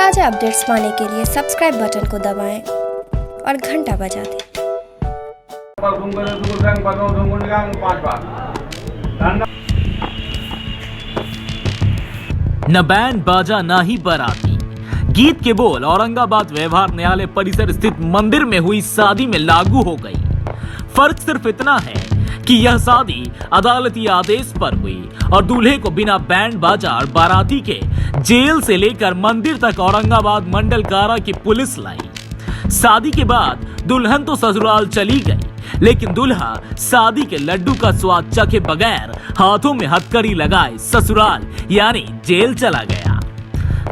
ताज़ा अपडेट्स पाने के लिए सब्सक्राइब बटन को दबाएं और घंटा बजा दें। न बैंड बाजा ना ही बाराती, गीत के बोल औरंगाबाद व्यवहार न्यायालय परिसर स्थित मंदिर में हुई शादी में लागू हो गई। फर्क सिर्फ इतना है कि यह शादी अदालती आदेश पर हुई और दूल्हे को बिना बैंड बाजा और बाराती के जेल से लेकर मंदिर तक औरंगाबाद मंडल कारा की पुलिस लाई। शादी के बाद दुल्हन तो ससुराल चली गई, लेकिन दूल्हा शादी के लड्डू का स्वाद चखे बगैर हाथों में हथकड़ी लगाए ससुराल यानी जेल चला गया।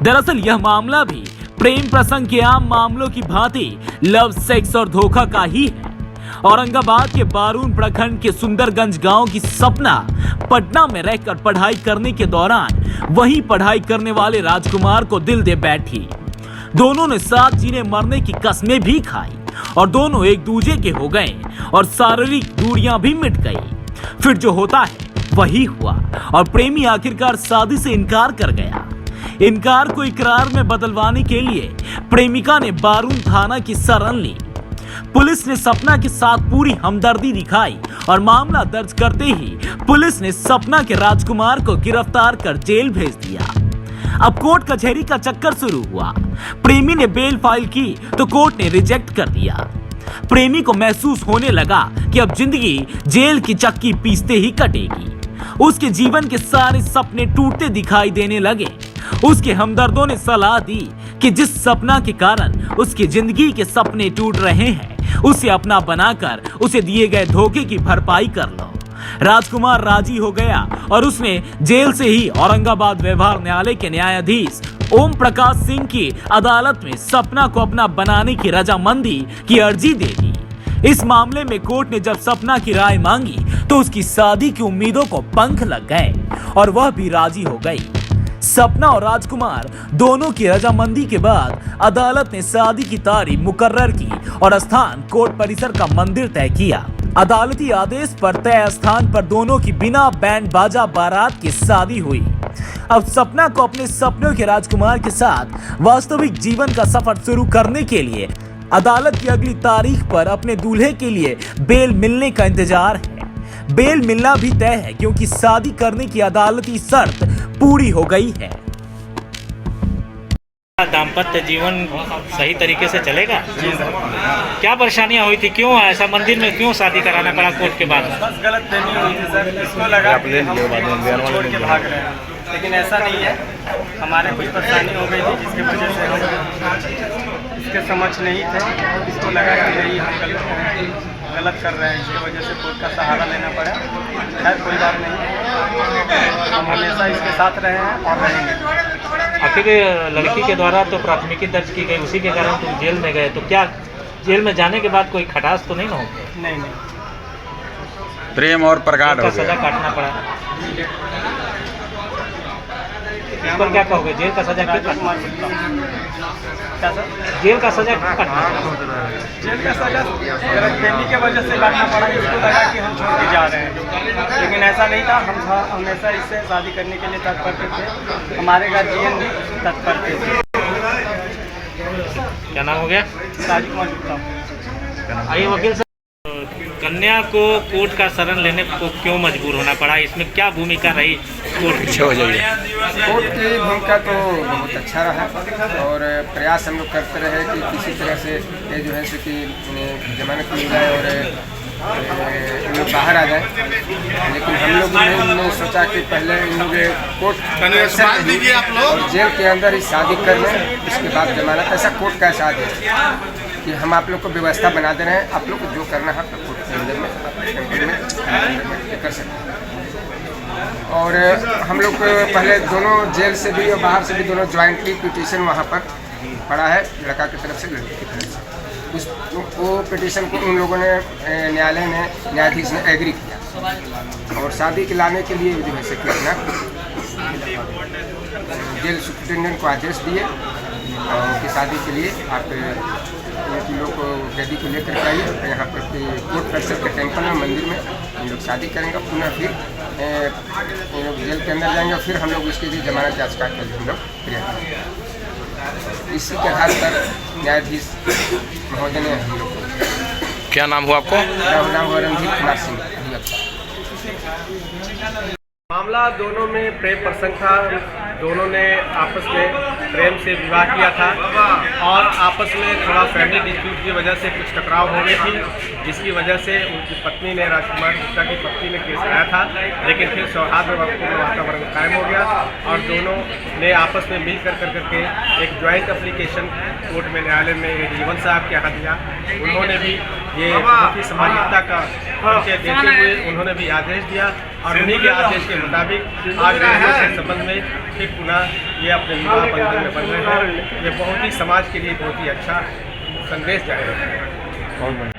दरअसल यह मामला भी प्रेम प्रसंग के आम मामलों की भांति लव, सेक्स और धोखा का ही है। औरंगाबाद के बारून प्रखंड के सुंदरगंज गांव की सपना पटना में रहकर पढ़ाई करने के दौरान वहीं पढ़ाई करने वाले राजकुमार को दिल दे बैठी। दोनों ने साथ जीने मरने की कस्में भी खाई और दोनों एक दूसरे के हो गए और शारीरिक दूरियां भी मिट गई। फिर जो होता है वही हुआ और प्रेमी आखिरकार शादी से इनकार कर गया। इनकार को इकरार में बदलवाने के लिए प्रेमिका ने बारून थाना की शरण ली। पुलिस ने सपना के साथ पूरी हमदर्दी दिखाई और मामला दर्ज करते ही पुलिस ने सपना के राजकुमार को गिरफ्तार कर जेल भेज दिया। अब कोर्ट कचहरी का चक्कर शुरू हुआ। प्रेमी ने बेल फाइल की तो कोर्ट ने रिजेक्ट कर दिया। प्रेमी को महसूस होने लगा कि अब जिंदगी जेल की चक्की पीसते ही कटेगी। उसके जीवन के सारे सपने टूटते दिखाई देने लगे। उसके हमदर्दों ने सलाह दी कि जिस सपना के कारण उसकी जिंदगी के सपने टूट रहे हैं, उसे अपना बनाकर उसे दिए गए धोखे की भरपाई कर लो। राजकुमार राजी हो गया और उसने जेल से ही औरंगाबाद व्यवहार न्यायालय के न्यायाधीश ओम प्रकाश सिंह की अदालत में सपना को अपना बनाने की रजामंदी की अर्जी दे दी। इस मामले में कोर्ट ने जब सपना की राय मांगी तो उसकी शादी की उम्मीदों को पंख लग गए और वह भी राजी हो गई। सपना और राजकुमार दोनों की रजामंदी के बाद अदालत ने शादी की तारीख मुकर्रर की और स्थान कोर्ट परिसर का मंदिर तय किया। अदालती आदेश पर तय स्थान पर दोनों की बिना बैंड बाजा बारात की शादी हुई। अब सपना को अपने सपनों के राजकुमार के साथ वास्तविक जीवन का सफर शुरू करने के लिए अदालत की अगली तारीख पर अपने दूल्हे के लिए बेल मिलने का इंतजार है। बेल मिलना भी तय है क्योंकि शादी करने की अदालती शर्त पूरी हो गई है। दाम्पत्य जीवन सही तरीके से चलेगा? क्या परेशानियां हुई थी? क्यों ऐसा मंदिर में क्यों शादी कराना पड़ा कोर्ट के बाद? बस गलत फहमी हुई थी सर। इसको लगा कि हम छोड़ के भाग रहे हैं, लेकिन ऐसा नहीं है। हमारे कुछ परेशानी हो गई थी जिसकी वजह से हम इसके समझ नहीं थे। इसको लगा कि नहीं, हम गलत कर रहे हैं, इसकी वजह से कोर्ट का सहारा लेना पड़ा। खैर कोई बात नहीं, हम हमेशा इसके साथ रहे हैं और रहेंगे। आखिर लड़की के द्वारा तो प्राथमिकी दर्ज की गई, उसी के कारण तुम जेल में गए, तो क्या जेल में जाने के बाद कोई खटास तो नहीं ना हो? नहीं, प्रेम और प्रगाढ़ हो सजा काटना पड़ा। इस पर क्या कहोगे? जेल का सजा क्यों काटना? क्या सर? जेल का सजा क्यों काटना पड़ा? जेल का सजा गलतफहमी की वजह से काटना पड़ा। इसको लगा कि हम छोड़ के जा रहे हैं, लेकिन ऐसा नहीं था। हम हमेशा इससे शादी करने के लिए तत्पर थे। हमारे गार्जियन भी तत्पर थे। क्या नाम हो गया? राजकुमार गुप्ता। आइए वकील साहब, कन्या को कोर्ट का शरण लेने को क्यों मजबूर होना पड़ा? इसमें क्या भूमिका रही कोर्ट की? कोर्ट की भूमिका तो बहुत अच्छा रहा और प्रयास हम लोग करते रहे कि किसी तरह से ये जो है कि जमानत मिल जाए और इन लोग बाहर आ जाए। लेकिन हम लोग ने सोचा कि पहले इन लोग कोर्ट और जेल के अंदर ही शादी कर लें, उसके बाद जमानत। ऐसा कोर्ट का ऐसा आदेश कि हम आप लोग को व्यवस्था बना दे रहे हैं, आप लोग को जो करना है कोर्ट के अंदर में कर सकते हैं। और हम लोग पहले दोनों जेल से भी और बाहर से भी दोनों ज्वाइंटली पिटीशन वहाँ पर पड़ा है, लड़का की तरफ से लड़की की तरफ से। वो पिटीशन को उन लोगों ने न्यायालय ने न्यायाधीश ने एग्री किया और शादी के लाने के लिए जो है कि अपना जेल सुप्रिटेंडेंट को आदेश दिए और उनकी शादी के लिए आप लोग को कैदी को लेकर के आइए। यहाँ पर कोर्ट परिसर के टेम्पल में मंदिर में हम लोग शादी करेंगे। पुनः फिर जेल के अंदर जाएंगे और फिर हम लोग उसके लिए जमानत याचिका के लिए हम लोग क्रिया करेंगे। इसी के आधार पर न्यायाधीश महोदय ने हम लोग को, क्या नाम हुआ आपको? मेरा नाम हुआ रणजीत कुमार सिंह अधिवक्ता। मामला दोनों में प्रेम प्रसंग था। दोनों ने आपस में प्रेम से विवाह किया था और आपस में थोड़ा फैमिली डिस्प्यूट की वजह से कुछ टकराव हो गई थी, जिसकी वजह से उनकी पत्नी ने, राजकुमार गुप्ता की पत्नी ने केस लगाया था। लेकिन फिर सौहार्दपूर्ण वातावरण कायम हो गया और दोनों ने आपस में मिल कर करके एक ज्वाइंट एप्लीकेशन कोर्ट में, न्यायालय में जीवन साहब के यहाँ दिया। उन्होंने भी ये बहुत ही सामाजिकता का परिचय देते हुए उन्होंने भी आदेश दिया और उन्हीं के आदेश के मुताबिक आज के संबंध में फिर पुनः ये अपने विवाह बंधन में बन रहे हैं। ये बहुत ही समाज के लिए बहुत ही अच्छा संदेश जाएगा।